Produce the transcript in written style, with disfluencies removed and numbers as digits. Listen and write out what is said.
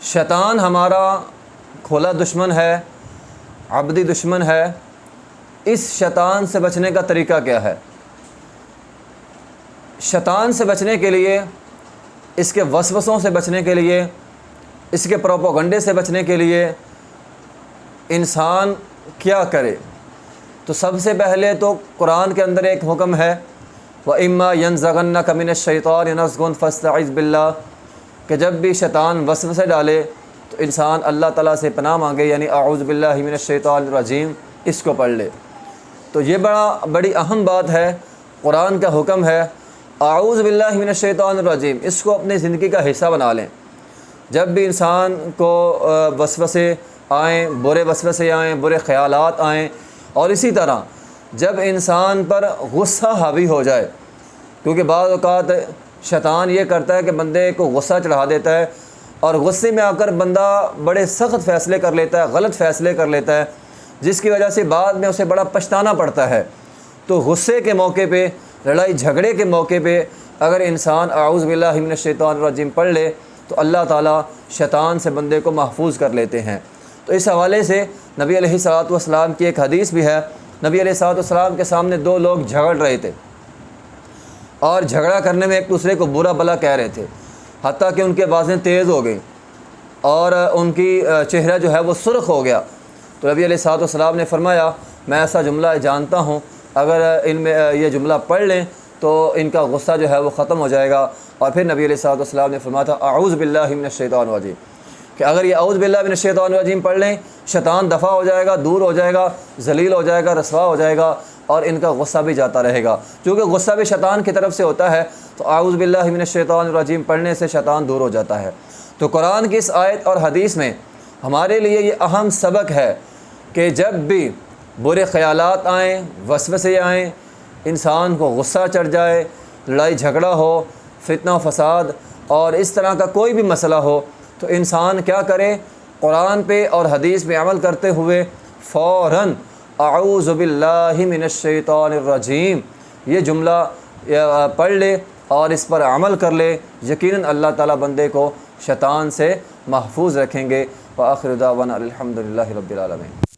शैतान हमारा खुला दुश्मन है, अबदी दुश्मन है। इस शैतान से बचने का तरीका क्या है? शैतान से बचने के लिए, इसके वसवसों से बचने के लिए, इसके प्रोपोगंडे से बचने के लिए इंसान क्या करे? तो सबसे पहले तो कुरान के अंदर एक हुक्म है, व इम्मा यनज़गन्नक मिनश्शैतानि नज़गुन फ़स्तइज़ बिल्लाह, कि जब भी शैतान वसवसे डाले तो इंसान अल्लाह ताला से पनाह मांगे, यानी अऊज़ु बिल्लाहि मिनश्शैतानिर रजीम, इसको पढ़ ले। तो ये बड़ी अहम बात है, कुरान का हुक्म है अऊज़ु बिल्लाहि मिनश्शैतानिर रजीम, इसको अपनी ज़िंदगी का हिस्सा बना लें। जब भी इंसान को वसवसे आएँ, बुरे वसवसे आएँ, बुरे ख़यालात आएँ, और इसी तरह जब इंसान पर गुस्सा हावी हो जाए, क्योंकि बाज़ औक़ात शैतान ये करता है कि बंदे को गुस्सा चढ़ा देता है और गुस्से में आकर बंदा बड़े सख्त फ़ैसले कर लेता है, गलत फ़ैसले कर लेता है, जिसकी वजह से बाद में उसे बड़ा पछताना पड़ता है। तो गुस्से के मौके पे, लड़ाई झगड़े के मौके पे अगर इंसान अऊज़ु बिल्लाहि मिनश्शैतानिर रजीम पढ़ ले तो अल्लाह ताला शैतान से बंदे को महफूज कर लेते हैं। तो इस हवाले से नबी अलैहिस्सलातु वस्सलाम की एक हदीस भी है। नबी अलैहिस्सलातु वस्सलाम के सामने दो लोग झगड़ रहे थे और झगड़ा करने में एक दूसरे को बुरा भला कह रहे थे, हत्ता कि उनकी आवाज़ें तेज़ हो गई और उनकी चेहरा जो है वो सुर्ख हो गया। तो नबी अलैहिस्सलातु वस्सलाम ने फरमाया, मैं ऐसा जुमला जानता हूँ, अगर इनमें ये जुमला पढ़ लें तो इनका गुस्सा जो है वो ख़त्म हो जाएगा। और फिर नबी अलैहिस्सलातु वस्सलाम ने फरमाया था अऊज़ु बिल्लाहि मिनश्शैतानिर रजीम, कि अगर ये अऊज़ु बिल्लाहि मिनश्शैतानिर रजीम पढ़ लें, शैतान दफ़ा हो जाएगा, दूर हो जाएगा, जलील हो जाएगा, रसवा हो जाएगा और इनका गुस्सा भी जाता रहेगा। क्योंकि गुस्सा भी शैतान की तरफ से होता है, तो अऊज़ु बिल्लाहि मिनश्शैतानिर रजीम पढ़ने से शैतान दूर हो जाता है। तो कुरान की इस आयत और हदीस में हमारे लिए ये अहम सबक है कि जब भी बुरे ख़यालात आएँ, वसवसे आएँ, इंसान को गुस्सा चढ़ जाए, लड़ाई झगड़ा हो, फितना फसाद और इस तरह का कोई भी मसला हो, तो इंसान क्या करे? कुरान पे और हदीस पे अमल करते हुए फ़ौरन अऊज़ु बिल्लाहि मिनश्शैतानिर रजीम ये जुमला पढ़ ले और इस पर अमल कर ले। यकीनन अल्लाह ताला बंदे को शैतान से महफूज रखेंगे। व आखिर दावाना अल्हम्दुलिल्लाहि रब्बिल आलमीन।